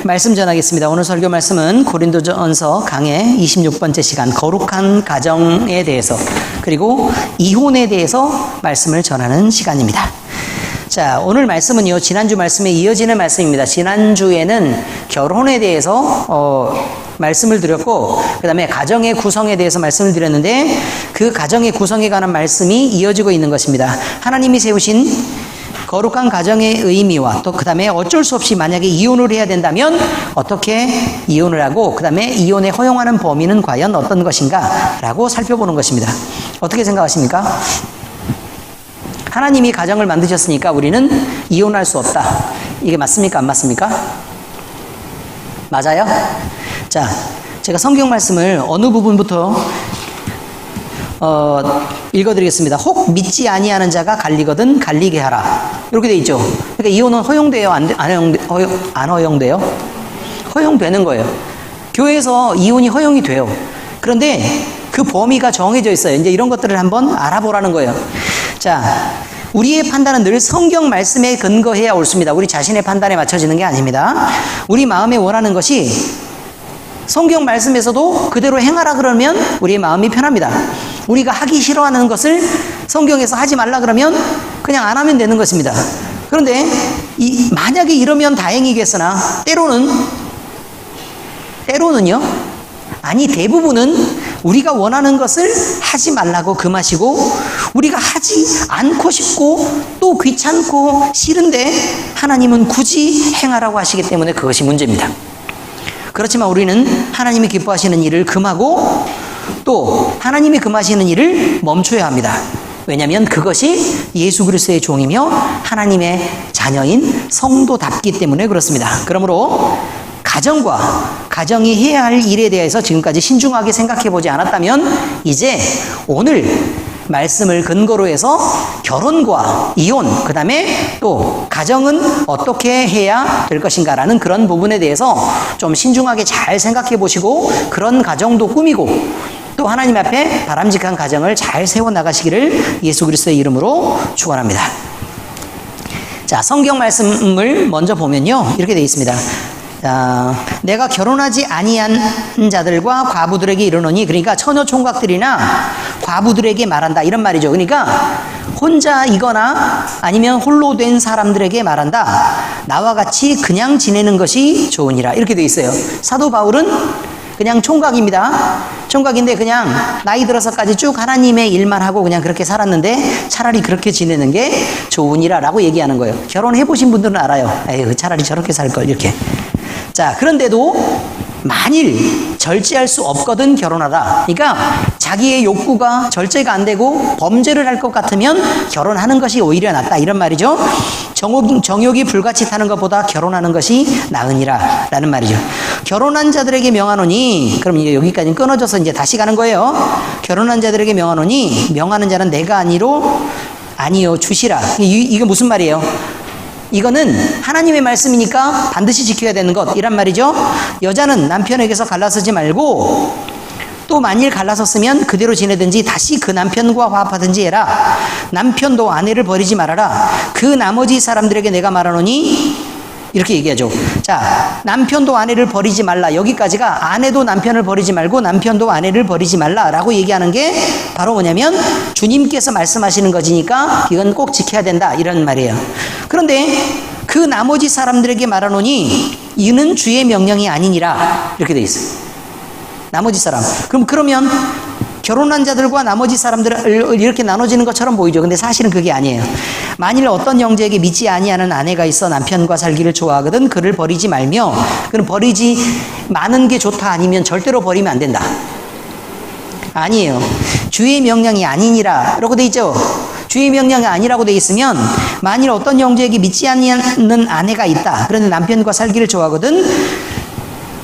말씀 전하겠습니다. 오늘 설교 말씀은 고린도전서 강의 26번째 시간 거룩한 가정에 대해서 그리고 이혼에 대해서 말씀을 전하는 시간입니다. 자, 오늘 말씀은요, 지난주 말씀에 이어지는 말씀입니다. 지난주에는 결혼에 대해서 말씀을 드렸고, 그 다음에 가정의 구성에 대해서 말씀을 드렸는데, 그 가정의 구성에 관한 말씀이 이어지고 있는 것입니다. 하나님이 세우신 거룩한 가정의 의미와 또 그 다음에 어쩔 수 없이 만약에 이혼을 해야 된다면 어떻게 이혼을 하고 그 다음에 이혼에 허용하는 범위는 과연 어떤 것인가 라고 살펴보는 것입니다. 어떻게 생각하십니까? 하나님이 가정을 만드셨으니까 우리는 이혼할 수 없다. 이게 맞습니까? 안 맞습니까? 맞아요? 자, 제가 성경 말씀을 어느 부분부터 읽어드리겠습니다. 혹 믿지 아니하는 자가 갈리거든 갈리게 하라. 이렇게 돼 있죠. 그러니까 이혼은 허용돼요? 안 허용돼요? 허용되는 거예요. 교회에서 이혼이 허용이 돼요. 그런데 그 범위가 정해져 있어요. 이제 이런 것들을 한번 알아보라는 거예요. 자, 우리의 판단은 늘 성경 말씀에 근거해야 옳습니다. 우리 자신의 판단에 맞춰지는 게 아닙니다. 우리 마음에 원하는 것이 성경 말씀에서도 그대로 행하라 그러면 우리의 마음이 편합니다. 우리가 하기 싫어하는 것을 성경에서 하지 말라 그러면 그냥 안 하면 되는 것입니다. 그런데 만약에 이러면 다행이겠으나 때로는요, 아니 대부분은 우리가 원하는 것을 하지 말라고 금하시고 우리가 하지 않고 싶고 또 귀찮고 싫은데 하나님은 굳이 행하라고 하시기 때문에 그것이 문제입니다. 그렇지만 우리는 하나님이 기뻐하시는 일을 금하고 또 하나님이 금하시는 일을 멈춰야 합니다. 왜냐하면 그것이 예수 그리스도의 종이며 하나님의 자녀인 성도답기 때문에 그렇습니다. 그러므로 가정이 해야 할 일에 대해서 지금까지 신중하게 생각해 보지 않았다면 이제 오늘 말씀을 근거로 해서 결혼과 이혼, 그 다음에 또 가정은 어떻게 해야 될 것인가라는 그런 부분에 대해서 좀 신중하게 잘 생각해 보시고 그런 가정도 꾸미고 또 하나님 앞에 바람직한 가정을 잘 세워나가시기를 예수 그리스도의 이름으로 축원합니다. 자, 성경 말씀을 먼저 보면요, 이렇게 되어 있습니다. 내가 결혼하지 아니한 자들과 과부들에게 이르노니, 그러니까 처녀 총각들이나 과부들에게 말한다 이런 말이죠. 그러니까 혼자이거나 아니면 홀로 된 사람들에게 말한다. 나와 같이 그냥 지내는 것이 좋으니라 이렇게 되어 있어요. 사도 바울은 그냥 총각입니다. 총각인데 그냥 나이 들어서까지 쭉 하나님의 일만 하고 그냥 그렇게 살았는데 차라리 그렇게 지내는 게 좋으니라 라고 얘기하는 거예요. 결혼해 보신 분들은 알아요. 에휴, 차라리 저렇게 살 걸 이렇게. 자, 그런데도 만일 절제할 수 없거든 결혼하라. 그러니까 자기의 욕구가 절제가 안 되고 범죄를 할 것 같으면 결혼하는 것이 오히려 낫다 이런 말이죠. 정욕이 불같이 타는 것보다 결혼하는 것이 나으니라 라는 말이죠. 결혼한 자들에게 명하노니, 그럼 이제 여기까지 끊어져서 이제 다시 가는 거예요. 결혼한 자들에게 명하노니 명하는 자는 내가 아니요 주시라. 이게 무슨 말이에요? 이거는 하나님의 말씀이니까 반드시 지켜야 되는 것 이란 말이죠. 여자는 남편에게서 갈라서지 말고 또 만일 갈라섰으면 그대로 지내든지 다시 그 남편과 화합하든지 해라. 남편도 아내를 버리지 말아라. 그 나머지 사람들에게 내가 말하노니 이렇게 얘기하죠. 자, 남편도 아내를 버리지 말라. 여기까지가 아내도 남편을 버리지 말고 남편도 아내를 버리지 말라라고 얘기하는 게 바로 뭐냐면 주님께서 말씀하시는 것이니까 이건 꼭 지켜야 된다 이런 말이에요. 그런데 그 나머지 사람들에게 말하노니 이는 주의 명령이 아니니라 이렇게 돼 있어요. 나머지 사람. 그러면 결혼한 자들과 나머지 사람들을 이렇게 나눠지는 것처럼 보이죠. 근데 사실은 그게 아니에요. 만일 어떤 형제에게 믿지 아니하는 아내가 있어 남편과 살기를 좋아하거든 그를 버리지 말며, 그는 버리지 마는 게 좋다 아니면 절대로 버리면 안 된다. 아니에요. 주의 명령이 아니니라 라고 돼 있죠. 주의 명령이 아니라고 돼 있으면 만일 어떤 형제에게 믿지 않는 아내가 있다. 그런데 남편과 살기를 좋아하거든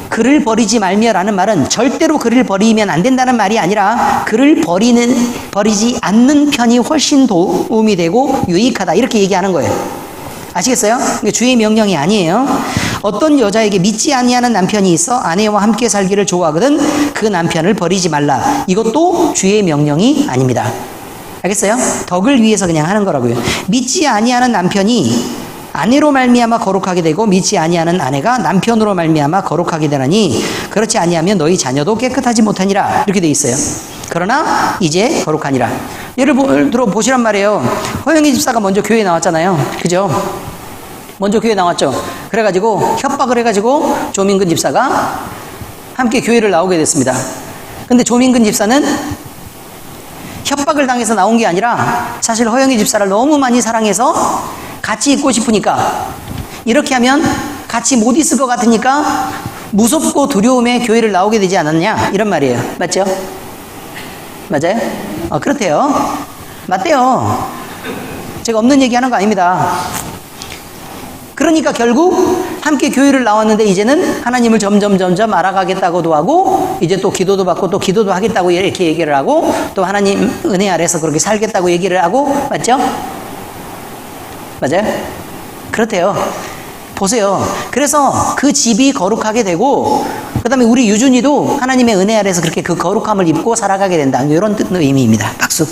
그를 버리지 말며라는 말은 절대로 그를 버리면 안 된다는 말이 아니라 그를 버리지 않는 편이 훨씬 도움이 되고 유익하다 이렇게 얘기하는 거예요. 아시겠어요? 주의 명령이 아니에요. 어떤 여자에게 믿지 아니하는 남편이 있어 아내와 함께 살기를 좋아하거든 그 남편을 버리지 말라. 이것도 주의 명령이 아닙니다. 알겠어요? 덕을 위해서 그냥 하는 거라고요. 믿지 아니하는 남편이 아내로 말미암아 거룩하게 되고 믿지 아니하는 아내가 남편으로 말미암아 거룩하게 되나니 그렇지 아니하면 너희 자녀도 깨끗하지 못하니라. 이렇게 돼 있어요. 그러나 이제 거룩하니라. 예를 들어 보시란 말이에요. 허영희 집사가 먼저 교회에 나왔잖아요. 그죠? 먼저 교회에 나왔죠. 그래가지고 협박을 해가지고 조민근 집사가 함께 교회를 나오게 됐습니다. 근데 조민근 집사는 협박을 당해서 나온 게 아니라 사실 허영희 집사를 너무 많이 사랑해서 같이 있고 싶으니까, 이렇게 하면 같이 못 있을 것 같으니까 무섭고 두려움에 교회를 나오게 되지 않았냐, 이런 말이에요. 맞죠? 맞아요? 그렇대요. 맞대요. 제가 없는 얘기 하는 거 아닙니다. 그러니까 결국 함께 교회를 나왔는데 이제는 하나님을 점점 알아가겠다고도 하고, 이제 또 기도도 받고 또 기도도 하겠다고 이렇게 얘기를 하고, 또 하나님 은혜 아래서 그렇게 살겠다고 얘기를 하고. 맞죠? 맞아요? 그렇대요. 보세요. 그래서 그 집이 거룩하게 되고, 그 다음에 우리 유준이도 하나님의 은혜 아래서 그렇게 그 거룩함을 입고 살아가게 된다. 이런 의미입니다. 박수.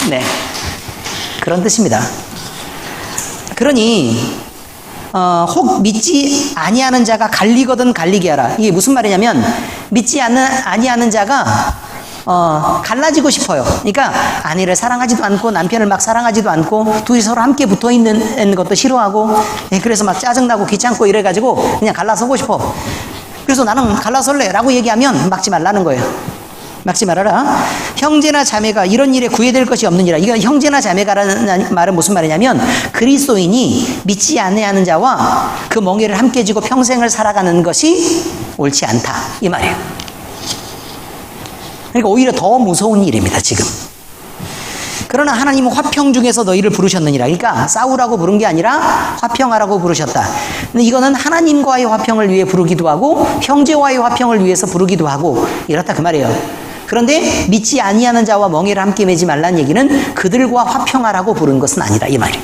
네. 그런 뜻입니다. 그러니 혹 믿지 아니하는 자가 갈리거든 갈리게 하라. 이게 무슨 말이냐면, 믿지 아니하는 자가 갈라지고 싶어요. 그러니까 아내를 사랑하지도 않고 남편을 막 사랑하지도 않고 둘이 서로 함께 붙어 있는 것도 싫어하고, 그래서 막 짜증나고 귀찮고 이래가지고 그냥 갈라서고 싶어. 그래서 나는 갈라설래 라고 얘기하면 막지 말라는 거예요. 막지 말아라. 형제나 자매가 이런 일에 구애될 것이 없느니라. 이거 형제나 자매가라는 말은 무슨 말이냐면, 그리스도인이 믿지 아니하는 자와 그 멍에를 함께 지고 평생을 살아가는 것이 옳지 않다, 이 말이에요. 그러니까 오히려 더 무서운 일입니다, 지금. 그러나 하나님은 화평 중에서 너희를 부르셨느니라. 그러니까 싸우라고 부른 게 아니라 화평하라고 부르셨다. 근데 이거는 하나님과의 화평을 위해 부르기도 하고 형제와의 화평을 위해서 부르기도 하고 이렇다, 그 말이에요. 그런데 믿지 아니하는 자와 멍에를 함께 매지 말라는 얘기는 그들과 화평하라고 부른 것은 아니다, 이 말이에요.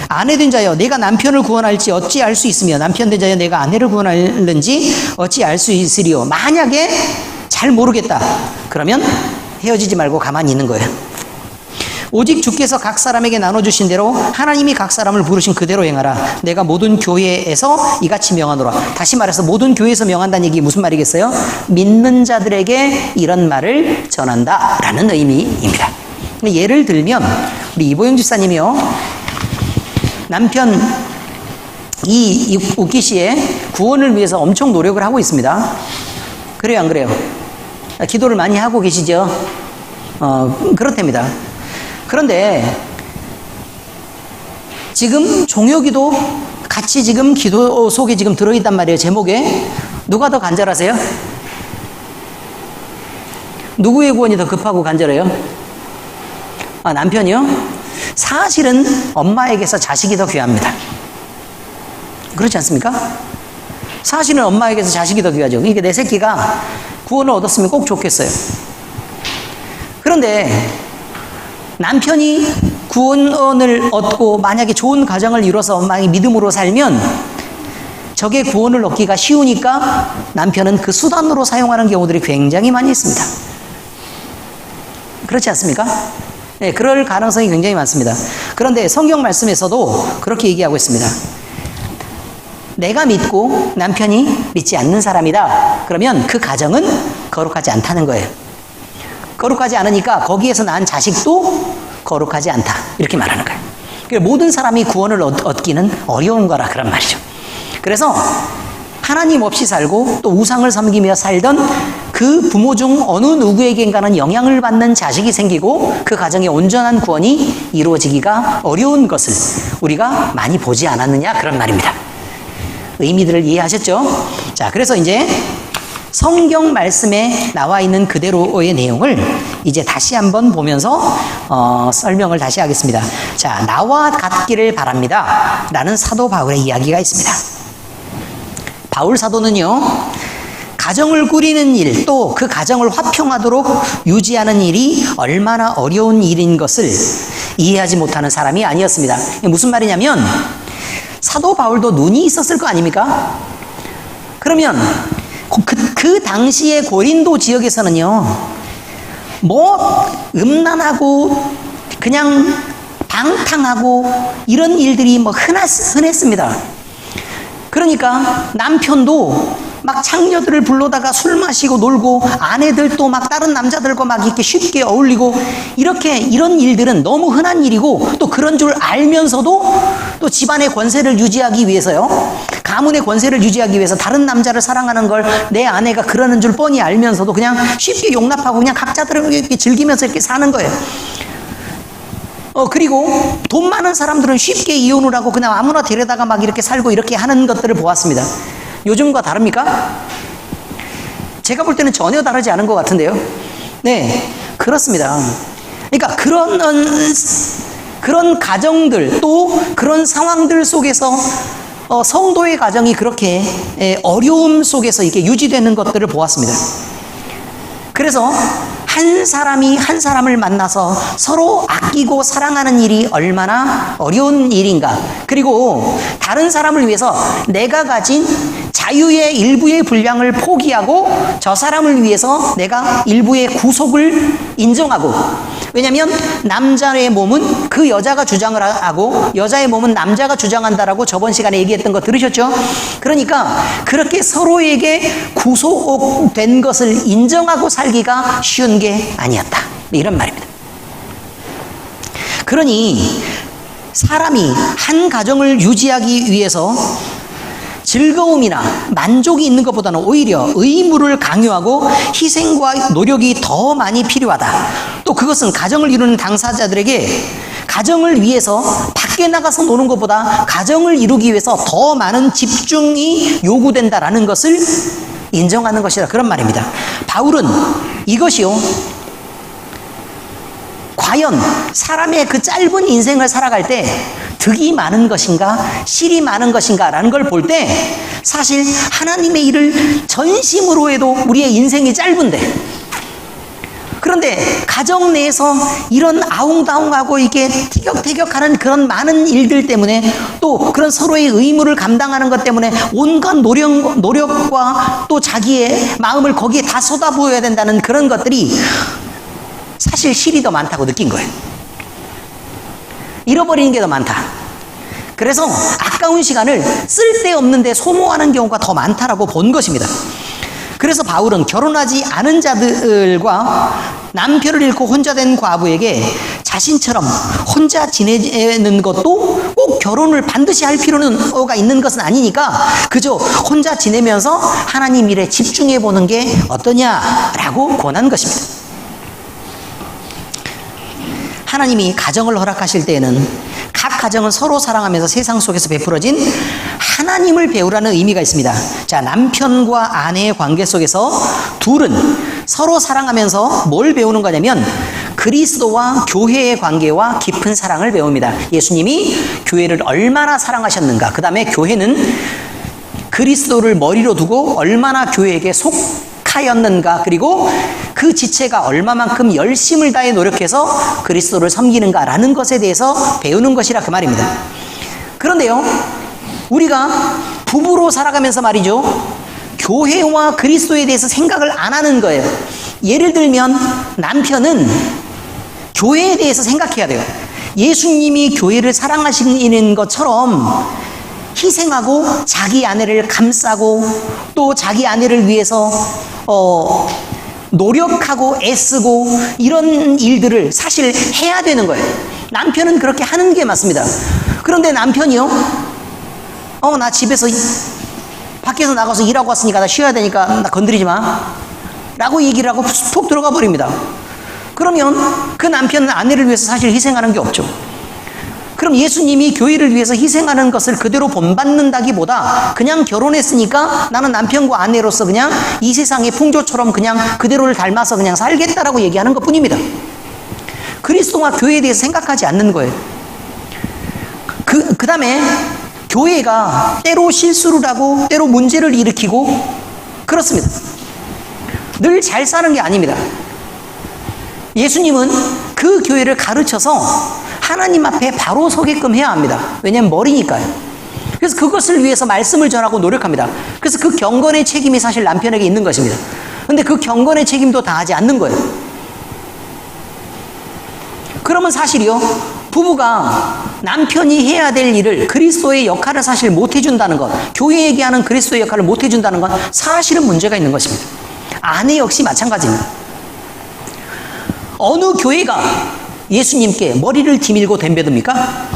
아내된 자여 내가 남편을 구원할지 어찌 알 수 있으며 남편 된 자여 내가 아내를 구원할는지 어찌 알 수 있으리요. 만약에 잘 모르겠다, 그러면 헤어지지 말고 가만히 있는 거예요. 오직 주께서 각 사람에게 나눠주신 대로 하나님이 각 사람을 부르신 그대로 행하라. 내가 모든 교회에서 이같이 명하노라. 다시 말해서 모든 교회에서 명한다는 얘기 무슨 말이겠어요? 믿는 자들에게 이런 말을 전한다 라는 의미입니다. 예를 들면 우리 이보영 집사님이요, 남편 이 우기 씨의 구원을 위해서 엄청 노력을 하고 있습니다. 그래요, 안 그래요? 기도를 많이 하고 계시죠? 그렇답니다. 그런데 지금 종혁이도 같이 지금 기도 속에 지금 들어있단 말이에요. 제목에. 누가 더 간절하세요? 누구의 구원이 더 급하고 간절해요? 남편이요? 사실은 엄마에게서 자식이 더 귀합니다. 그렇지 않습니까? 사실은 엄마에게서 자식이 더 귀하죠. 그러니까 내 새끼가 구원을 얻었으면 꼭 좋겠어요. 그런데 남편이 구원을 얻고 만약에 좋은 가정을 이뤄서 만약에 믿음으로 살면 적의 구원을 얻기가 쉬우니까 남편은 그 수단으로 사용하는 경우들이 굉장히 많이 있습니다. 그렇지 않습니까? 네, 그럴 가능성이 굉장히 많습니다. 그런데 성경 말씀에서도 그렇게 얘기하고 있습니다. 내가 믿고 남편이 믿지 않는 사람이다. 그러면 그 가정은 거룩하지 않다는 거예요. 거룩하지 않으니까 거기에서 낳은 자식도 거룩하지 않다, 이렇게 말하는 거예요. 그러니까 모든 사람이 구원을 얻기는 어려운 거라, 그런 말이죠. 그래서 하나님 없이 살고 또 우상을 섬기며 살던 그 부모 중 어느 누구에겐가는 영향을 받는 자식이 생기고 그 가정의 온전한 구원이 이루어지기가 어려운 것을 우리가 많이 보지 않았느냐, 그런 말입니다. 의미들을 이해하셨죠? 자, 그래서 이제 성경 말씀에 나와 있는 그대로의 내용을 이제 다시 한번 보면서 설명을 다시 하겠습니다. 자, 나와 같기를 바랍니다 라는 사도 바울의 이야기가 있습니다. 바울 사도는요, 가정을 꾸리는 일, 또 그 가정을 화평하도록 유지하는 일이 얼마나 어려운 일인 것을 이해하지 못하는 사람이 아니었습니다. 무슨 말이냐면 사도 바울도 눈이 있었을 거 아닙니까? 그러면 그 당시의 고린도 지역에서는요, 뭐 음란하고 그냥 방탕하고 이런 일들이 뭐 흔했습니다. 그러니까 남편도 막 창녀들을 불러다가 술 마시고 놀고 아내들도 막 다른 남자들과 막 이렇게 쉽게 어울리고 이런 일들은 너무 흔한 일이고 또 그런 줄 알면서도 또 집안의 권세를 유지하기 위해서요. 가문의 권세를 유지하기 위해서 다른 남자를 사랑하는 걸 내 아내가 그러는 줄 뻔히 알면서도 그냥 쉽게 용납하고 그냥 각자들을 이렇게 즐기면서 이렇게 사는 거예요. 그리고 돈 많은 사람들은 쉽게 이혼을 하고 그냥 아무나 데려다가 막 이렇게 살고 이렇게 하는 것들을 보았습니다. 요즘과 다릅니까? 제가 볼 때는 전혀 다르지 않은 것 같은데요. 네, 그렇습니다. 그러니까 그런 가정들 또 그런 상황들 속에서 성도의 가정이 그렇게 어려움 속에서 이렇게 유지되는 것들을 보았습니다. 그래서 한 사람이 한 사람을 만나서 서로 아끼고 사랑하는 일이 얼마나 어려운 일인가. 그리고 다른 사람을 위해서 내가 가진 자유의 일부의 분량을 포기하고 저 사람을 위해서 내가 일부의 구속을 인정하고, 왜냐하면 남자의 몸은 그 여자가 주장을 하고 여자의 몸은 남자가 주장한다라고 저번 시간에 얘기했던 거 들으셨죠? 그러니까 그렇게 서로에게 구속된 것을 인정하고 살기가 쉬운 게 아니었다, 이런 말입니다. 그러니 사람이 한 가정을 유지하기 위해서 즐거움이나 만족이 있는 것보다는 오히려 의무를 강요하고 희생과 노력이 더 많이 필요하다. 또 그것은 가정을 이루는 당사자들에게 가정을 위해서 밖에 나가서 노는 것보다 가정을 이루기 위해서 더 많은 집중이 요구된다라는 것을 인정하는 것이다, 그런 말입니다. 바울은 이것이요, 과연 사람의 그 짧은 인생을 살아갈 때 득이 많은 것인가 실이 많은 것인가 라는 걸 볼 때 사실 하나님의 일을 전심으로 해도 우리의 인생이 짧은데, 그런데 가정 내에서 이런 아웅다웅하고 이게 티격태격하는 그런 많은 일들 때문에 또 그런 서로의 의무를 감당하는 것 때문에 온갖 노력과 또 자기의 마음을 거기에 다 쏟아부어야 된다는 그런 것들이 사실 실이 더 많다고 느낀 거예요. 잃어버리는 게 더 많다. 그래서 아까운 시간을 쓸데없는데 소모하는 경우가 더 많다라고 본 것입니다. 그래서 바울은 결혼하지 않은 자들과 남편을 잃고 혼자 된 과부에게 자신처럼 혼자 지내는 것도 꼭 결혼을 반드시 할 필요가 있는 것은 아니니까 그저 혼자 지내면서 하나님 일에 집중해 보는 게 어떠냐라고 권한 것입니다. 하나님이 가정을 허락하실 때에는 각 가정은 서로 사랑하면서 세상 속에서 베풀어진 하나님을 배우라는 의미가 있습니다. 자, 남편과 아내의 관계 속에서 둘은 서로 사랑하면서 뭘 배우는 거냐면 그리스도와 교회의 관계와 깊은 사랑을 배웁니다. 예수님이 교회를 얼마나 사랑하셨는가, 그 다음에 교회는 그리스도를 머리로 두고 얼마나 교회에게 속하였는가, 그리고 그 지체가 얼마만큼 열심을 다해 노력해서 그리스도를 섬기는가라는 것에 대해서 배우는 것이라 그 말입니다. 그런데요, 우리가 부부로 살아가면서 말이죠, 교회와 그리스도에 대해서 생각을 안 하는 거예요. 예를 들면 남편은 교회에 대해서 생각해야 돼요. 예수님이 교회를 사랑하시는 것처럼 희생하고 자기 아내를 감싸고 또 자기 아내를 위해서 노력하고 애쓰고 이런 일들을 사실 해야 되는 거예요. 남편은 그렇게 하는 게 맞습니다. 그런데 남편이요, 나 집에서 밖에서 나가서 일하고 왔으니까 나 쉬어야 되니까 나 건드리지 마 라고 얘기를 하고 푹 들어가 버립니다. 그러면 그 남편은 아내를 위해서 사실 희생하는 게 없죠. 그럼 예수님이 교회를 위해서 희생하는 것을 그대로 본받는다기보다 그냥 결혼했으니까 나는 남편과 아내로서 그냥 이 세상의 풍조처럼 그냥 그대로를 닮아서 그냥 살겠다라고 얘기하는 것 뿐입니다. 그리스도와 교회에 대해서 생각하지 않는 거예요. 그 다음에 교회가 때로 실수를 하고 때로 문제를 일으키고 그렇습니다. 늘 잘 사는 게 아닙니다. 예수님은 그 교회를 가르쳐서 하나님 앞에 바로 서게끔 해야 합니다. 왜냐하면 머리니까요. 그래서 그것을 위해서 말씀을 전하고 노력합니다. 그래서 그 경건의 책임이 사실 남편에게 있는 것입니다. 그런데 그 경건의 책임도 다하지 않는 거예요. 그러면 사실이요, 부부가 남편이 해야 될 일을, 그리스도의 역할을 사실 못 해준다는 것, 교회에게 하는 그리스도의 역할을 못 해준다는 건 사실은 문제가 있는 것입니다. 아내 역시 마찬가지입니다. 어느 교회가 예수님께 머리를 디밀고 덤벼듭니까?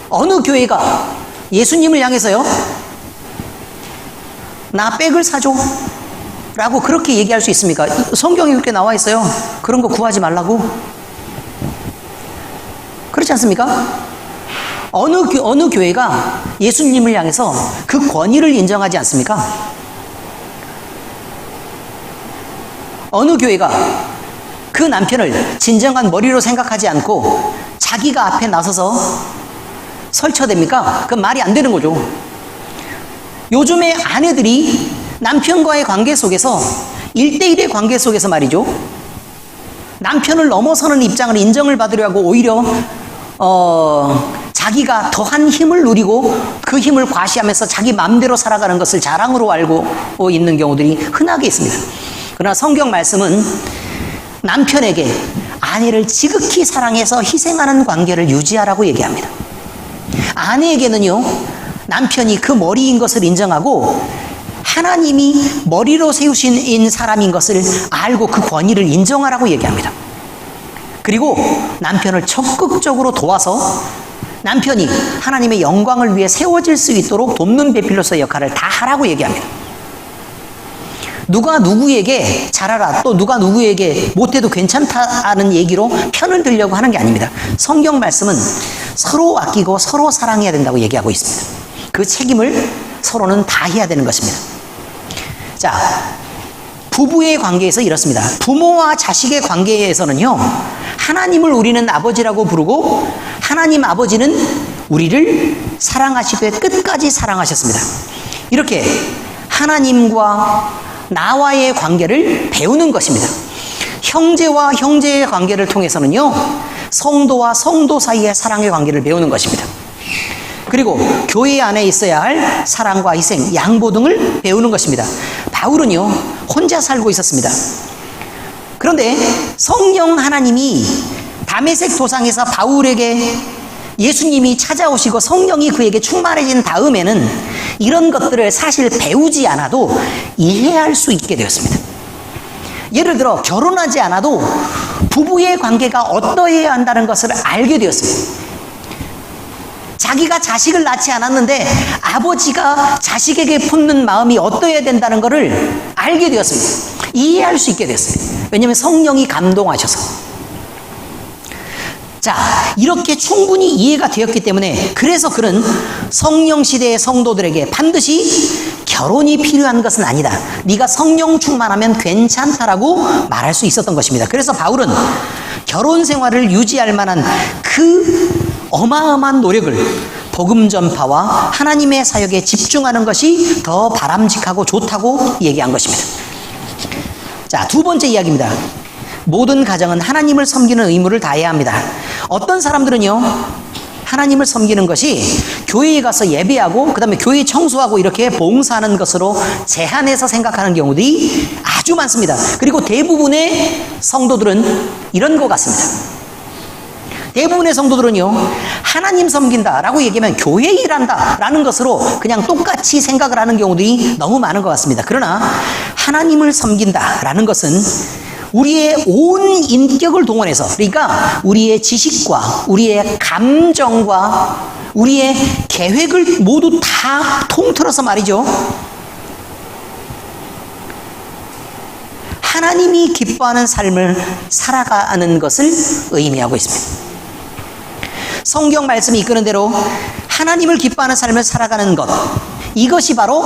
어느 교회가 예수님을 향해서요, 나 백을 사줘 라고 그렇게 얘기할 수 있습니까? 성경에 그렇게 나와 있어요. 그런 거 구하지 말라고. 그렇지 않습니까? 어느 교회가 예수님을 향해서 그 권위를 인정하지 않습니까? 어느 교회가 그 남편을 진정한 머리로 생각하지 않고 자기가 앞에 나서서 설쳐댑니까? 그건 말이 안 되는 거죠. 요즘에 아내들이 남편과의 관계 속에서 1대1의 관계 속에서 말이죠, 남편을 넘어서는 입장을 인정을 받으려 하고 오히려 자기가 더한 힘을 누리고 그 힘을 과시하면서 자기 마음대로 살아가는 것을 자랑으로 알고 있는 경우들이 흔하게 있습니다. 그러나 성경 말씀은 남편에게 아내를 지극히 사랑해서 희생하는 관계를 유지하라고 얘기합니다. 아내에게는요, 남편이 그 머리인 것을 인정하고 하나님이 머리로 세우신 사람인 것을 알고 그 권위를 인정하라고 얘기합니다. 그리고 남편을 적극적으로 도와서 남편이 하나님의 영광을 위해 세워질 수 있도록 돕는 배필로서의 역할을 다 하라고 얘기합니다. 누가 누구에게 잘하라, 또 누가 누구에게 못해도 괜찮다는 얘기로 편을 들려고 하는 게 아닙니다. 성경 말씀은 서로 아끼고 서로 사랑해야 된다고 얘기하고 있습니다. 그 책임을 서로는 다 해야 되는 것입니다. 자, 부부의 관계에서 이렇습니다. 부모와 자식의 관계에서는요, 하나님을 우리는 아버지라고 부르고 하나님 아버지는 우리를 사랑하시되 끝까지 사랑하셨습니다. 이렇게 하나님과 나와의 관계를 배우는 것입니다. 형제와 형제의 관계를 통해서는요, 성도와 성도 사이의 사랑의 관계를 배우는 것입니다. 그리고 교회 안에 있어야 할 사랑과 희생, 양보 등을 배우는 것입니다. 바울은요, 혼자 살고 있었습니다. 그런데 성령 하나님이 다메섹 도상에서 바울에게 예수님이 찾아오시고 성령이 그에게 충만해진 다음에는 이런 것들을 사실 배우지 않아도 이해할 수 있게 되었습니다. 예를 들어 결혼하지 않아도 부부의 관계가 어떠해야 한다는 것을 알게 되었습니다. 자기가 자식을 낳지 않았는데 아버지가 자식에게 품는 마음이 어떠해야 된다는 것을 알게 되었습니다. 이해할 수 있게 됐어요. 왜냐하면 성령이 감동하셔서. 자, 이렇게 충분히 이해가 되었기 때문에 그래서 그는 성령 시대의 성도들에게 반드시 결혼이 필요한 것은 아니다, 네가 성령 충만하면 괜찮다라고 말할 수 있었던 것입니다. 그래서 바울은 결혼 생활을 유지할 만한 그 어마어마한 노력을 복음 전파와 하나님의 사역에 집중하는 것이 더 바람직하고 좋다고 얘기한 것입니다. 자, 두 번째 이야기입니다. 모든 가정은 하나님을 섬기는 의무를 다해야 합니다. 어떤 사람들은요, 하나님을 섬기는 것이 교회에 가서 예배하고 그 다음에 교회 청소하고 이렇게 봉사하는 것으로 제한해서 생각하는 경우들이 아주 많습니다. 그리고 대부분의 성도들은 이런 것 같습니다. 대부분의 성도들은요, 하나님 섬긴다라고 얘기하면 교회 일한다라는 것으로 그냥 똑같이 생각을 하는 경우들이 너무 많은 것 같습니다. 그러나 하나님을 섬긴다라는 것은 우리의 온 인격을 동원해서, 그러니까 우리의 지식과 우리의 감정과 우리의 계획을 모두 다 통틀어서 말이죠, 하나님이 기뻐하는 삶을 살아가는 것을 의미하고 있습니다. 성경 말씀이 이끄는 대로 하나님을 기뻐하는 삶을 살아가는 것, 이것이 바로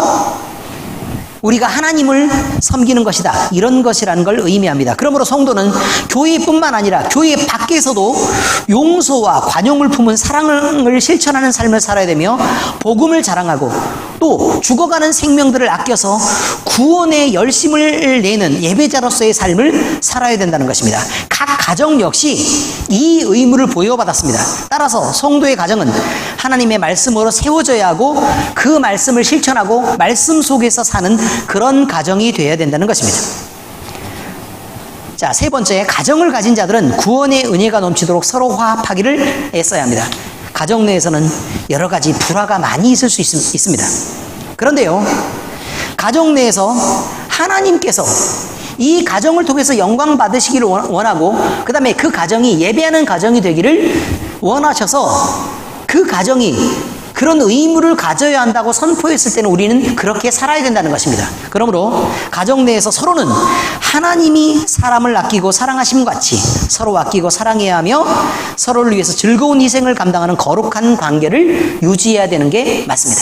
우리가 하나님을 섬기는 것이다, 이런 것이라는 걸 의미합니다. 그러므로 성도는 교회뿐만 아니라 교회 밖에서도 용서와 관용을 품은 사랑을 실천하는 삶을 살아야 되며 복음을 자랑하고 또 죽어가는 생명들을 아껴서 구원에 열심을 내는 예배자로서의 삶을 살아야 된다는 것입니다. 각 가정 역시 이 의무를 부여받았습니다. 따라서 성도의 가정은 하나님의 말씀으로 세워져야 하고 그 말씀을 실천하고 말씀 속에서 사는 그런 가정이 되어야 된다는 것입니다. 자, 세 번째, 가정을 가진 자들은 구원의 은혜가 넘치도록 서로 화합하기를 애써야 합니다. 가정 내에서는 여러 가지 불화가 많이 있을 수 있습니다. 그런데요, 가정 내에서 하나님께서 이 가정을 통해서 영광 받으시기를 원하고, 그 다음에 그 가정이 예배하는 가정이 되기를 원하셔서 그 가정이 그런 의무를 가져야 한다고 선포했을 때는 우리는 그렇게 살아야 된다는 것입니다. 그러므로 가정 내에서 서로는 하나님이 사람을 아끼고 사랑하심 같이 서로 아끼고 사랑해야 하며 서로를 위해서 즐거운 희생을 감당하는 거룩한 관계를 유지해야 되는 게 맞습니다.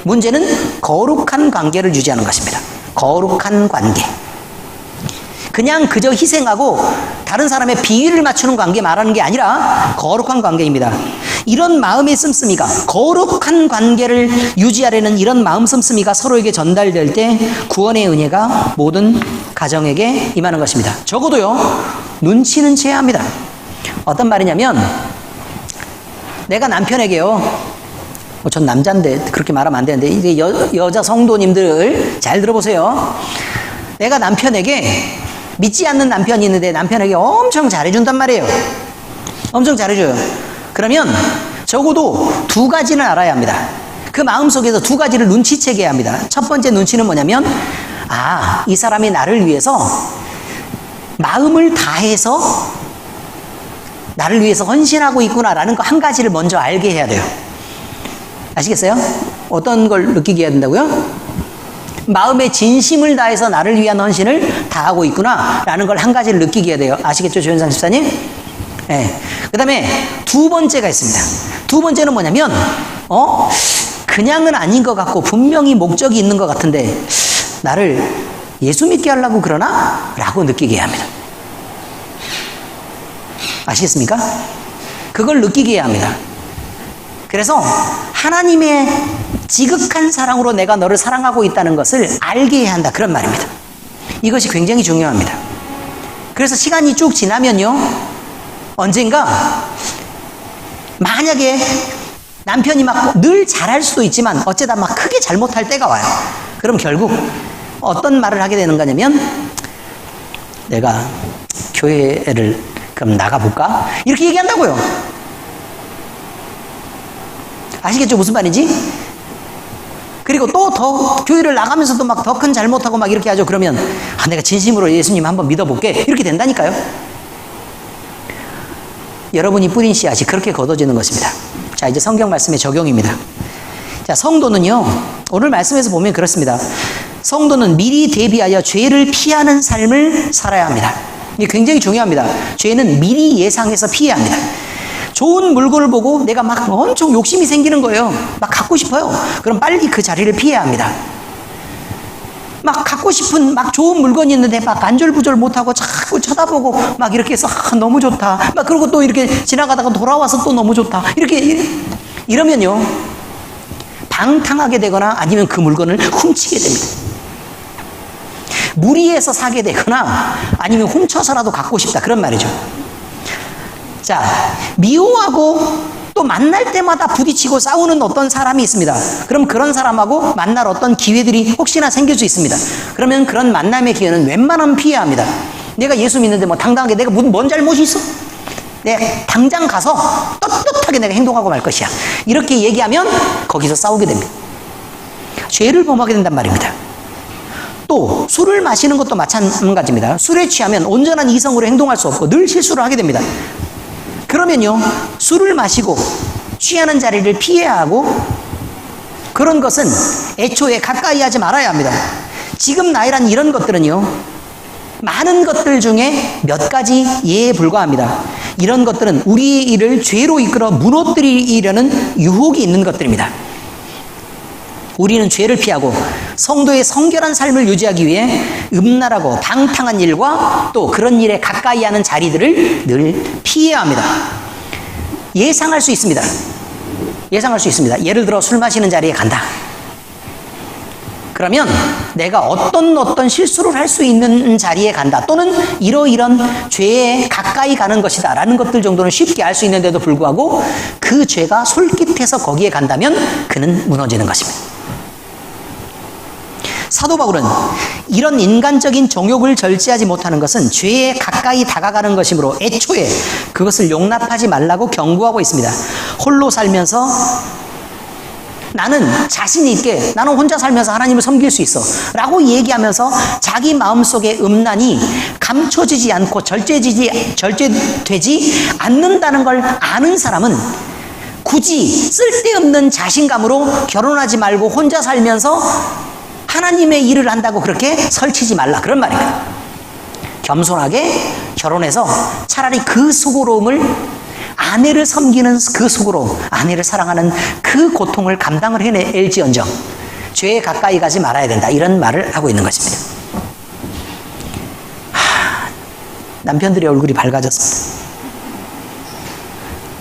문제는 거룩한 관계를 유지하는 것입니다. 거룩한 관계. 그냥 그저 희생하고 다른 사람의 비위를 맞추는 관계 말하는 게 아니라 거룩한 관계입니다. 이런 마음의 씀씀이가, 거룩한 관계를 유지하려는 이런 마음 씀씀이가 서로에게 전달될 때 구원의 은혜가 모든 가정에게 임하는 것입니다. 적어도요, 눈치는 채야 합니다. 어떤 말이냐면, 내가 남편에게요, 전 남자인데 그렇게 말하면 안 되는데, 이제 여자 성도님들 잘 들어보세요. 내가 남편에게, 믿지 않는 남편이 있는데 남편에게 엄청 잘해준단 말이에요. 엄청 잘해줘요. 그러면 적어도 두 가지는 알아야 합니다. 그 마음속에서 두 가지를 눈치채게 해야 합니다. 첫 번째 눈치는 뭐냐면, 아, 이 사람이 나를 위해서 마음을 다해서 나를 위해서 헌신하고 있구나라는 거 한 가지를 먼저 알게 해야 돼요. 아시겠어요? 어떤 걸 느끼게 해야 된다고요? 마음의 진심을 다해서 나를 위한 헌신을 다하고 있구나라는 걸 한 가지를 느끼게 해야 돼요. 아시겠죠, 조현상 집사님? 네. 그 다음에 두 번째가 있습니다. 두 번째는 뭐냐면, 그냥은 아닌 것 같고 분명히 목적이 있는 것 같은데 나를 예수 믿게 하려고 그러나? 라고 느끼게 해야 합니다. 아시겠습니까? 그걸 느끼게 해야 합니다. 그래서 하나님의 지극한 사랑으로 내가 너를 사랑하고 있다는 것을 알게 해야 한다, 그런 말입니다. 이것이 굉장히 중요합니다. 그래서 시간이 쭉 지나면요, 언젠가 만약에 남편이 막 늘 잘할 수도 있지만 어쩌다 막 크게 잘못할 때가 와요. 그럼 결국 어떤 말을 하게 되는 거냐면, 내가 교회를 그럼 나가볼까? 이렇게 얘기한다고요. 아시겠죠, 무슨 말인지? 그리고 또 더 교회를 나가면서도 막 더 큰 잘못하고 막 이렇게 하죠. 그러면 내가 진심으로 예수님 한번 믿어볼게, 이렇게 된다니까요. 여러분이 뿌린 씨앗이 그렇게 걷어지는 것입니다. 자, 이제 성경 말씀의 적용입니다. 자, 성도는요, 오늘 말씀에서 보면 그렇습니다. 성도는 미리 대비하여 죄를 피하는 삶을 살아야 합니다. 이게 굉장히 중요합니다. 죄는 미리 예상해서 피해야 합니다. 좋은 물건을 보고 내가 막 엄청 욕심이 생기는 거예요. 막 갖고 싶어요. 그럼 빨리 그 자리를 피해야 합니다. 막 갖고 싶은 막 좋은 물건이 있는데 막 안절부절 못하고 자꾸 쳐다보고 막 이렇게 해서 너무 좋다. 막 그러고 또 이렇게 지나가다가 돌아와서 또 너무 좋다. 이러면요, 방탕하게 되거나 아니면 그 물건을 훔치게 됩니다. 무리해서 사게 되거나 아니면 훔쳐서라도 갖고 싶다, 그런 말이죠. 자, 미워하고 또 만날 때마다 부딪히고 싸우는 어떤 사람이 있습니다. 그럼 그런 사람하고 만날 어떤 기회들이 혹시나 생길 수 있습니다. 그러면 그런 만남의 기회는 웬만하면 피해야 합니다. 내가 예수 믿는데 뭐 당당하게 내가 뭔 잘못이 있어? 내가 당장 가서 떳떳하게 내가 행동하고 말 것이야, 이렇게 얘기하면 거기서 싸우게 됩니다. 죄를 범하게 된단 말입니다. 또 술을 마시는 것도 마찬가지입니다. 술에 취하면 온전한 이성으로 행동할 수 없고 늘 실수를 하게 됩니다. 그러면요, 술을 마시고 취하는 자리를 피해야 하고, 그런 것은 애초에 가까이 하지 말아야 합니다. 지금 나이란 이런 것들은요, 많은 것들 중에 몇 가지 예에 불과합니다. 이런 것들은 우리의 일을 죄로 이끌어 무너뜨리려는 유혹이 있는 것들입니다. 우리는 죄를 피하고 성도의 성결한 삶을 유지하기 위해 음란하고 방탕한 일과 또 그런 일에 가까이 하는 자리들을 늘 피해야 합니다. 예상할 수 있습니다. 예상할 수 있습니다. 예를 들어 술 마시는 자리에 간다. 그러면 내가 어떤 실수를 할 수 있는 자리에 간다, 또는 이런 죄에 가까이 가는 것이다 라는 것들 정도는 쉽게 알 수 있는데도 불구하고 그 죄가 솔깃해서 거기에 간다면 그는 무너지는 것입니다. 사도 바울은 이런 인간적인 정욕을 절제하지 못하는 것은 죄에 가까이 다가가는 것이므로 애초에 그것을 용납하지 말라고 경고하고 있습니다. 홀로 살면서 나는 자신 있게 나는 혼자 살면서 하나님을 섬길 수 있어 라고 얘기하면서 자기 마음속의 음란이 감춰지지 않고 절제되지 않는다는 걸 아는 사람은 굳이 쓸데없는 자신감으로 결혼하지 말고 혼자 살면서 하나님의 일을 한다고 그렇게 설치지 말라 그런 말입니다. 겸손하게 결혼해서 차라리 그 수고로움을 아내를 섬기는 그 수고로 아내를 사랑하는 그 고통을 감당을 해낼지언정 죄에 가까이 가지 말아야 된다 이런 말을 하고 있는 것입니다. 남편들의 얼굴이 밝아졌습니다.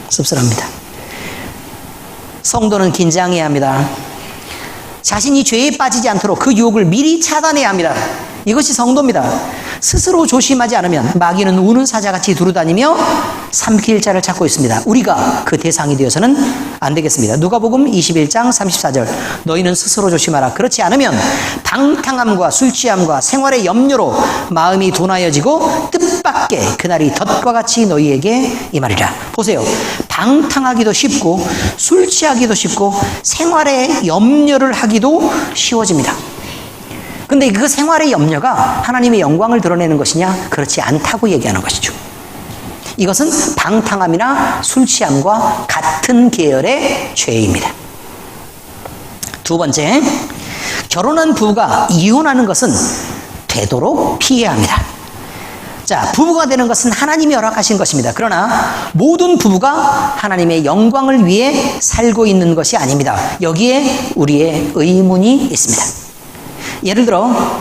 씁쓸합니다. 성도는 긴장해야 합니다. 자신이 죄에 빠지지 않도록 그 유혹을 미리 차단해야 합니다. 이것이 성도입니다. 스스로 조심하지 않으면 마귀는 우는 사자같이 두루다니며 삼킬 자를 찾고 있습니다. 우리가 그 대상이 되어서는 안 되겠습니다. 누가복음 21장 34절 너희는 스스로 조심하라. 그렇지 않으면 방탕함과 술취함과 생활의 염려로 마음이 둔하여지고 뜻밖의 그날이 덫과 같이 너희에게 임하리라. 보세요. 방탕하기도 쉽고 술 취하기도 쉽고 생활의 염려를 하기도 쉬워집니다. 근데 그 생활의 염려가 하나님의 영광을 드러내는 것이냐? 그렇지 않다고 얘기하는 것이죠. 이것은 방탕함이나 술 취함과 같은 계열의 죄입니다. 두 번째, 결혼한 부부가 이혼하는 것은 되도록 피해야 합니다. 자, 부부가 되는 것은 하나님이 허락하신 것입니다. 그러나 모든 부부가 하나님의 영광을 위해 살고 있는 것이 아닙니다. 여기에 우리의 의문이 있습니다. 예를 들어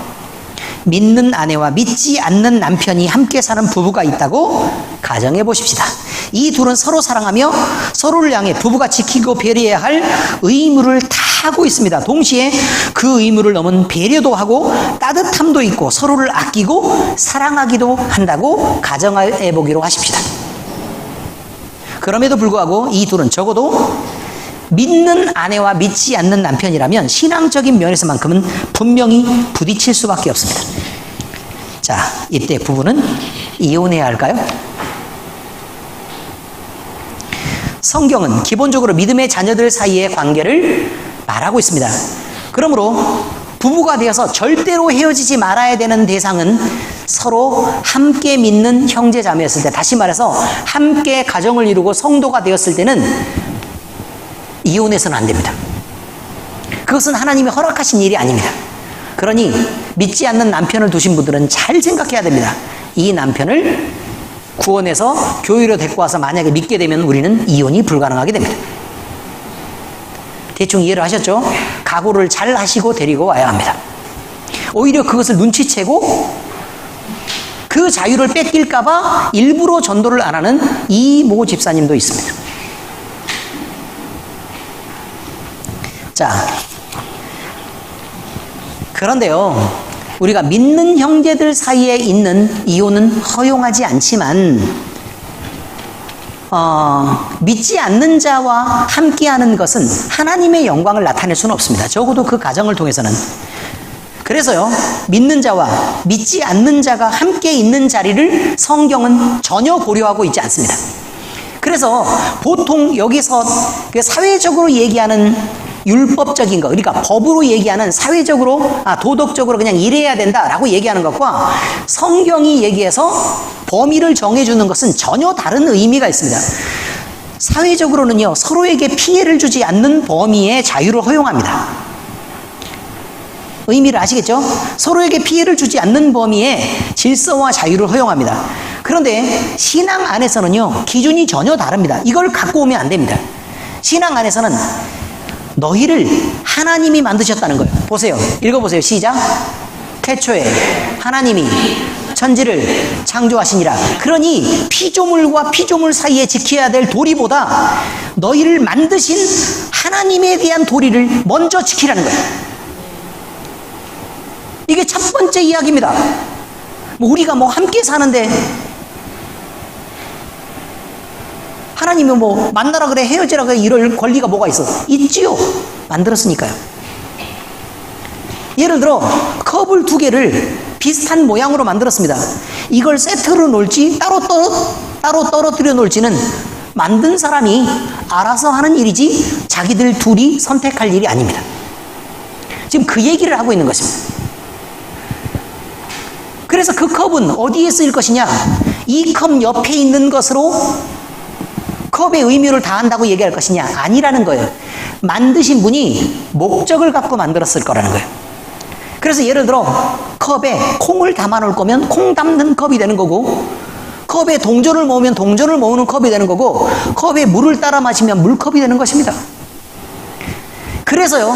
믿는 아내와 믿지 않는 남편이 함께 사는 부부가 있다고 가정해 보십시다. 이 둘은 서로 사랑하며 서로를 향해 부부가 지키고 배려해야 할 의무를 다 하고 있습니다. 동시에 그 의무를 넘은 배려도 하고 따뜻함도 있고 서로를 아끼고 사랑하기도 한다고 가정해 보기로 하십시다. 그럼에도 불구하고 이 둘은 적어도 믿는 아내와 믿지 않는 남편이라면 신앙적인 면에서만큼은 분명히 부딪힐 수밖에 없습니다. 자, 이때 부부는 이혼해야 할까요? 성경은 기본적으로 믿음의 자녀들 사이의 관계를 말하고 있습니다. 그러므로 부부가 되어서 절대로 헤어지지 말아야 되는 대상은 서로 함께 믿는 형제 자매였을 때, 다시 말해서 함께 가정을 이루고 성도가 되었을 때는 이혼해서는 안 됩니다. 그것은 하나님이 허락하신 일이 아닙니다. 그러니 믿지 않는 남편을 두신 분들은 잘 생각해야 됩니다. 이 남편을 구원해서 교회로 데리고 와서 만약에 믿게 되면 우리는 이혼이 불가능하게 됩니다. 대충 이해를 하셨죠? 각오를 잘 하시고 데리고 와야 합니다. 오히려 그것을 눈치채고 그 자유를 뺏길까봐 일부러 전도를 안 하는 이모 집사님도 있습니다. 자, 그런데요, 우리가 믿는 형제들 사이에 있는 이혼은 허용하지 않지만 믿지 않는 자와 함께하는 것은 하나님의 영광을 나타낼 수는 없습니다. 적어도 그 가정을 통해서는. 그래서요, 믿는 자와 믿지 않는 자가 함께 있는 자리를 성경은 전혀 고려하고 있지 않습니다. 그래서 보통 여기서 사회적으로 얘기하는 율법적인 것, 그러니까 법으로 얘기하는 사회적으로 도덕적으로 그냥 이래야 된다라고 얘기하는 것과 성경이 얘기해서 범위를 정해주는 것은 전혀 다른 의미가 있습니다. 사회적으로는요, 서로에게 피해를 주지 않는 범위의 자유를 허용합니다. 의미를 아시겠죠? 서로에게 피해를 주지 않는 범위의 질서와 자유를 허용합니다. 그런데 신앙 안에서는요, 기준이 전혀 다릅니다. 이걸 갖고 오면 안 됩니다. 신앙 안에서는 너희를 하나님이 만드셨다는 거예요. 보세요. 읽어보세요. 시작. 태초에 하나님이 천지를 창조하시니라. 그러니 피조물과 피조물 사이에 지켜야 될 도리보다 너희를 만드신 하나님에 대한 도리를 먼저 지키라는 거예요. 이게 첫 번째 이야기입니다. 우리가 함께 사는데 하나님이 만나라 그래, 헤어지라 그래, 이럴 권리가 뭐가 있어? 있지요. 만들었으니까요. 예를 들어 컵을 두 개를 비슷한 모양으로 만들었습니다. 이걸 세트로 놓을지 따로 떨어뜨려 놓을지는 만든 사람이 알아서 하는 일이지 자기들 둘이 선택할 일이 아닙니다. 지금 그 얘기를 하고 있는 것입니다. 그래서 그 컵은 어디에 쓰일 것이냐? 이 컵 옆에 있는 것으로 컵의 의미를 다한다고 얘기할 것이냐? 아니라는 거예요. 만드신 분이 목적을 갖고 만들었을 거라는 거예요. 그래서 예를 들어 컵에 콩을 담아 놓을 거면 콩 담는 컵이 되는 거고, 컵에 동전을 모으면 동전을 모으는 컵이 되는 거고, 컵에 물을 따라 마시면 물컵이 되는 것입니다. 그래서요,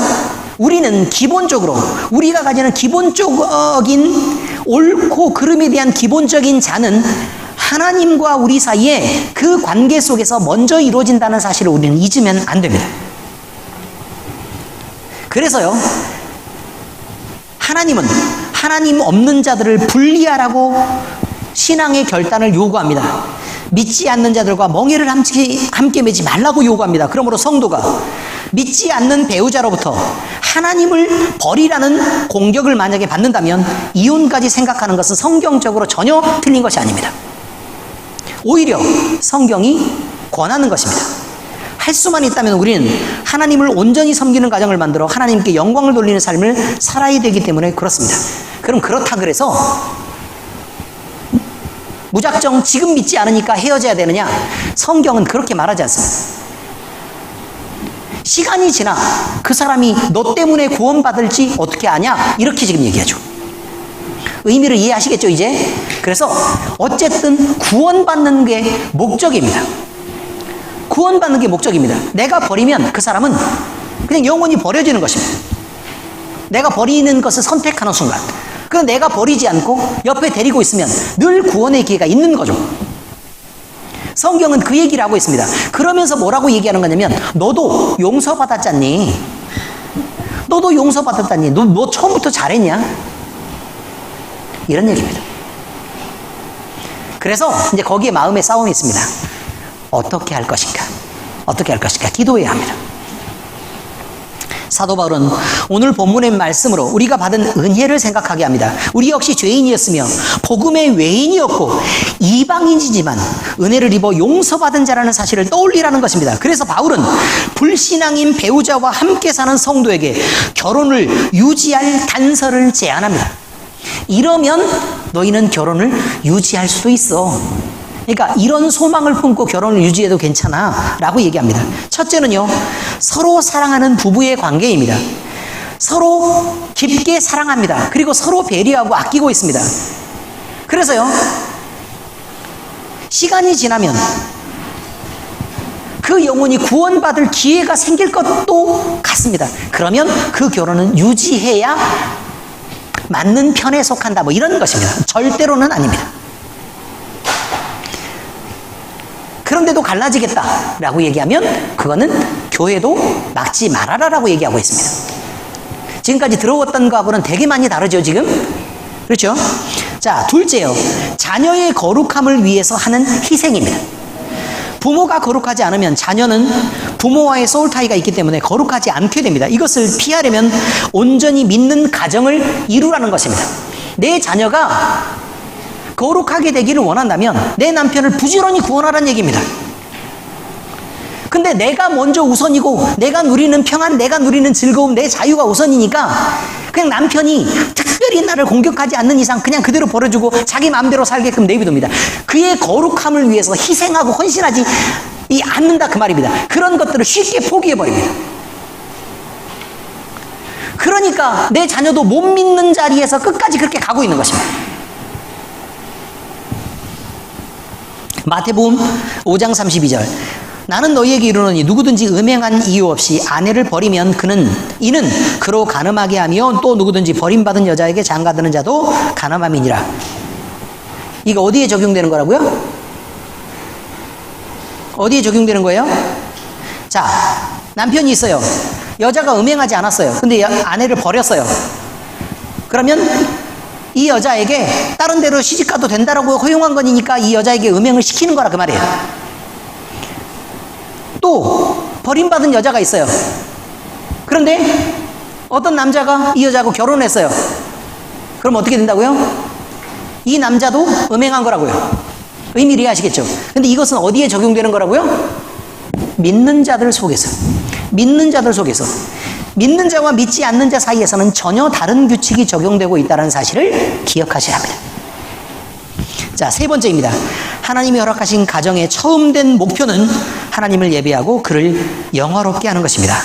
우리는 기본적으로 우리가 가지는 기본적인 옳고 그름에 대한 기본적인 자는 하나님과 우리 사이에 그 관계 속에서 먼저 이루어진다는 사실을 우리는 잊으면 안 됩니다. 그래서요, 하나님은 하나님 없는 자들을 분리하라고 신앙의 결단을 요구합니다. 믿지 않는 자들과 멍에를 함께 매지 말라고 요구합니다. 그러므로 성도가 믿지 않는 배우자로부터 하나님을 버리라는 공격을 만약에 받는다면 이혼까지 생각하는 것은 성경적으로 전혀 틀린 것이 아닙니다. 오히려 성경이 권하는 것입니다. 할 수만 있다면 우리는 하나님을 온전히 섬기는 가정을 만들어 하나님께 영광을 돌리는 삶을 살아야 되기 때문에 그렇습니다. 그럼 그렇다 그래서 무작정 지금 믿지 않으니까 헤어져야 되느냐? 성경은 그렇게 말하지 않습니다. 시간이 지나 그 사람이 너 때문에 구원받을지 어떻게 아냐? 이렇게 지금 얘기하죠. 의미를 이해하시겠죠, 이제? 그래서 어쨌든 구원받는 게 목적입니다. 구원받는 게 목적입니다. 내가 버리면 그 사람은 그냥 영원히 버려지는 것입니다. 내가 버리는 것을 선택하는 순간, 그럼 내가 버리지 않고 옆에 데리고 있으면 늘 구원의 기회가 있는 거죠. 성경은 그 얘기를 하고 있습니다. 그러면서 뭐라고 얘기하는 거냐면, 너도 용서받았잖니? 너도 용서받았잖니? 너 처음부터 잘했냐? 이런 얘기입니다. 그래서 이제 거기에 마음의 싸움이 있습니다. 어떻게 할 것인가? 어떻게 할 것인가? 기도해야 합니다. 사도 바울은 오늘 본문의 말씀으로 우리가 받은 은혜를 생각하게 합니다. 우리 역시 죄인이었으며 복음의 외인이었고 이방인이지만 은혜를 입어 용서받은 자라는 사실을 떠올리라는 것입니다. 그래서 바울은 불신앙인 배우자와 함께 사는 성도에게 결혼을 유지할 단서를 제안합니다. 이러면 너희는 결혼을 유지할 수도 있어. 그러니까 이런 소망을 품고 결혼을 유지해도 괜찮아 라고 얘기합니다. 첫째는요, 서로 사랑하는 부부의 관계입니다. 서로 깊게 사랑합니다. 그리고 서로 배려하고 아끼고 있습니다. 그래서요, 시간이 지나면 그 영혼이 구원받을 기회가 생길 것도 같습니다. 그러면 그 결혼은 유지해야 맞는 편에 속한다, 뭐 이런 것입니다. 절대로는 아닙니다. 그런데도 갈라지겠다라고 얘기하면 그거는 교회도 막지 말아라라고 얘기하고 있습니다. 지금까지 들어왔던 거하고는 되게 많이 다르죠, 지금? 그렇죠? 자, 둘째요. 자녀의 거룩함을 위해서 하는 희생입니다. 부모가 거룩하지 않으면 자녀는 부모와의 소울 타이가 있기 때문에 거룩하지 않게 됩니다. 이것을 피하려면 온전히 믿는 가정을 이루라는 것입니다. 내 자녀가 거룩하게 되기를 원한다면 내 남편을 부지런히 구원하라는 얘기입니다. 근데 내가 먼저 우선이고 내가 누리는 평안, 내가 누리는 즐거움, 내 자유가 우선이니까 그냥 남편이 특별히 나를 공격하지 않는 이상 그냥 그대로 버려주고 자기 마음대로 살게끔 내비둡니다. 그의 거룩함을 위해서 희생하고 헌신하지 않는다, 그 말입니다. 그런 것들을 쉽게 포기해버립니다. 그러니까 내 자녀도 못 믿는 자리에서 끝까지 그렇게 가고 있는 것입니다. 마태복음 5장 32절, 나는 너희에게 이르노니 누구든지 음행한 이유 없이 아내를 버리면 이는 그로 간음하게 하며 또 누구든지 버림받은 여자에게 장가드는 자도 간음함이니라. 이거 어디에 적용되는 거라고요? 어디에 적용되는 거예요? 자, 남편이 있어요. 여자가 음행하지 않았어요. 근데 아내를 버렸어요. 그러면 이 여자에게 다른 데로 시집가도 된다라고 허용한 거니까 이 여자에게 음행을 시키는 거라, 그 말이에요. 또 버림받은 여자가 있어요. 그런데 어떤 남자가 이 여자하고 결혼했어요. 그럼 어떻게 된다고요? 이 남자도 음행한 거라고요. 의미를 이해하시겠죠? 근데 이것은 어디에 적용되는 거라고요? 믿는 자들 속에서. 믿는 자들 속에서. 믿는 자와 믿지 않는 자 사이에서는 전혀 다른 규칙이 적용되고 있다는 사실을 기억하셔야 합니다. 자, 세 번째입니다. 하나님이 허락하신 가정의 처음 된 목표는 하나님을 예배하고 그를 영화롭게 하는 것입니다.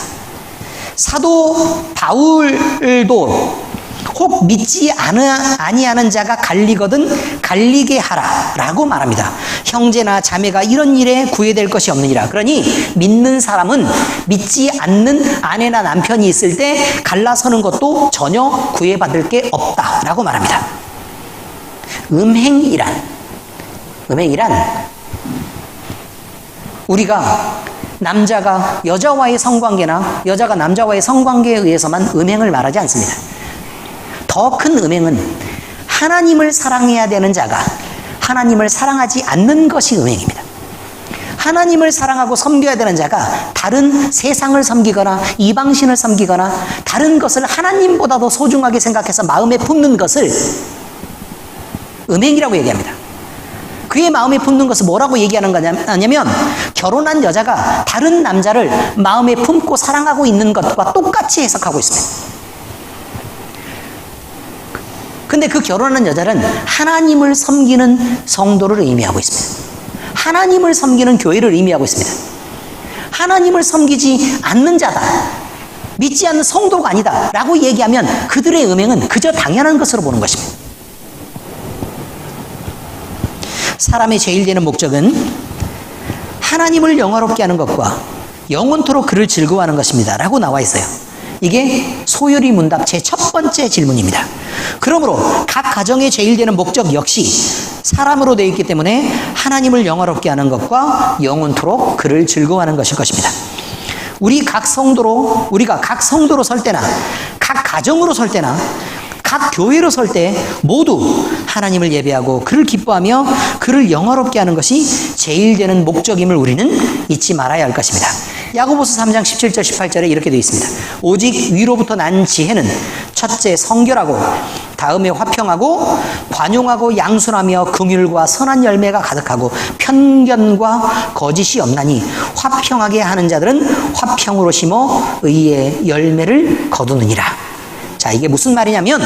사도 바울도 혹 믿지 아니하는 자가 갈리거든 갈리게 하라 라고 말합니다. 형제나 자매가 이런 일에 구애될 것이 없느니라. 그러니 믿는 사람은 믿지 않는 아내나 남편이 있을 때 갈라서는 것도 전혀 구애받을 게 없다라고 말합니다. 음행이란 우리가 남자가 여자와의 성관계나 여자가 남자와의 성관계에 의해서만 음행을 말하지 않습니다. 더 큰 음행은 하나님을 사랑해야 되는 자가 하나님을 사랑하지 않는 것이 음행입니다. 하나님을 사랑하고 섬겨야 되는 자가 다른 세상을 섬기거나 이방신을 섬기거나 다른 것을 하나님보다 더 소중하게 생각해서 마음에 품는 것을 음행이라고 얘기합니다. 그의 마음에 품는 것을 뭐라고 얘기하는 거냐면 결혼한 여자가 다른 남자를 마음에 품고 사랑하고 있는 것과 똑같이 해석하고 있습니다. 근데 그 결혼한 여자는 하나님을 섬기는 성도를 의미하고 있습니다. 하나님을 섬기는 교회를 의미하고 있습니다. 하나님을 섬기지 않는 자다, 믿지 않는 성도가 아니다 라고 얘기하면 그들의 음행은 그저 당연한 것으로 보는 것입니다. 사람의 제일 되는 목적은 하나님을 영화롭게 하는 것과 영원토록 그를 즐거워하는 것입니다 라고 나와 있어요. 이게 소요리 문답 제 첫 번째 질문입니다. 그러므로 각 가정의 제일 되는 목적 역시 사람으로 되어 있기 때문에 하나님을 영화롭게 하는 것과 영원토록 그를 즐거워하는 것일 것입니다. 우리가 각 성도로 설 때나 각 가정으로 설 때나 각 교회로 설 때 모두 하나님을 예배하고 그를 기뻐하며 그를 영화롭게 하는 것이 제일 되는 목적임을 우리는 잊지 말아야 할 것입니다. 야고보서 3장 17절 18절에 이렇게 되어 있습니다. 오직 위로부터 난 지혜는 첫째 성결하고 다음에 화평하고 관용하고 양순하며 긍휼과 선한 열매가 가득하고 편견과 거짓이 없나니 화평하게 하는 자들은 화평으로 심어 의의 열매를 거두느니라. 자, 이게 무슨 말이냐면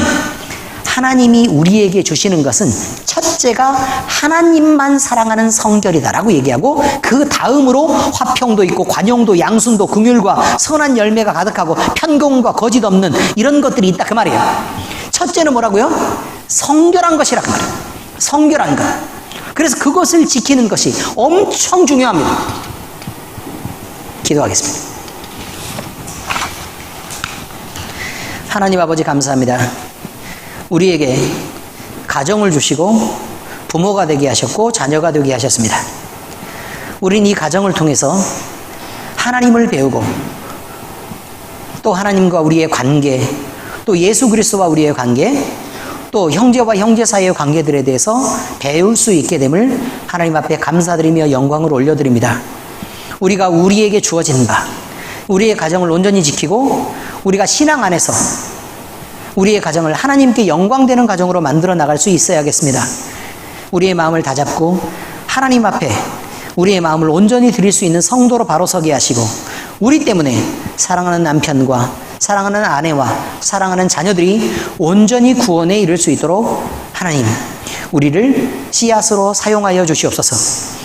하나님이 우리에게 주시는 것은 첫째가 하나님만 사랑하는 성결이다라고 얘기하고 그 다음으로 화평도 있고 관용도 양순도 긍휼과 선한 열매가 가득하고 편견과 거짓 없는 이런 것들이 있다 그 말이에요. 첫째는 뭐라고요? 성결한 것이라 그 말이에요. 성결한 것. 그래서 그것을 지키는 것이 엄청 중요합니다. 기도하겠습니다. 하나님 아버지 감사합니다. 우리에게 가정을 주시고 부모가 되게 하셨고 자녀가 되게 하셨습니다. 우린 이 가정을 통해서 하나님을 배우고 또 하나님과 우리의 관계, 또 예수 그리스도와 우리의 관계, 또 형제와 형제 사이의 관계들에 대해서 배울 수 있게 됨을 하나님 앞에 감사드리며 영광을 올려드립니다. 우리가 우리에게 주어진 바, 우리의 가정을 온전히 지키고 우리가 신앙 안에서 우리의 가정을 하나님께 영광되는 가정으로 만들어 나갈 수 있어야겠습니다. 우리의 마음을 다잡고 하나님 앞에 우리의 마음을 온전히 드릴 수 있는 성도로 바로 서게 하시고 우리 때문에 사랑하는 남편과 사랑하는 아내와 사랑하는 자녀들이 온전히 구원에 이를 수 있도록 하나님 우리를 씨앗으로 사용하여 주시옵소서.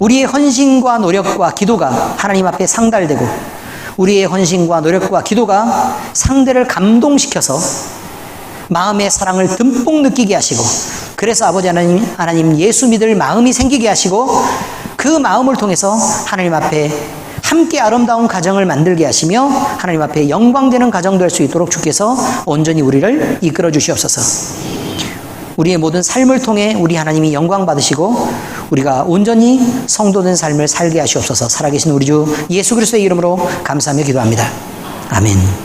우리의 헌신과 노력과 기도가 하나님 앞에 상달되고 우리의 헌신과 노력과 기도가 상대를 감동시켜서 마음의 사랑을 듬뿍 느끼게 하시고 그래서 아버지 하나님 예수 믿을 마음이 생기게 하시고 그 마음을 통해서 하나님 앞에 함께 아름다운 가정을 만들게 하시며 하나님 앞에 영광되는 가정 될 수 있도록 주께서 온전히 우리를 이끌어 주시옵소서. 우리의 모든 삶을 통해 우리 하나님이 영광 받으시고 우리가 온전히 성도된 삶을 살게 하시옵소서. 살아계신 우리 주 예수 그리스도의 이름으로 감사하며 기도합니다. 아멘.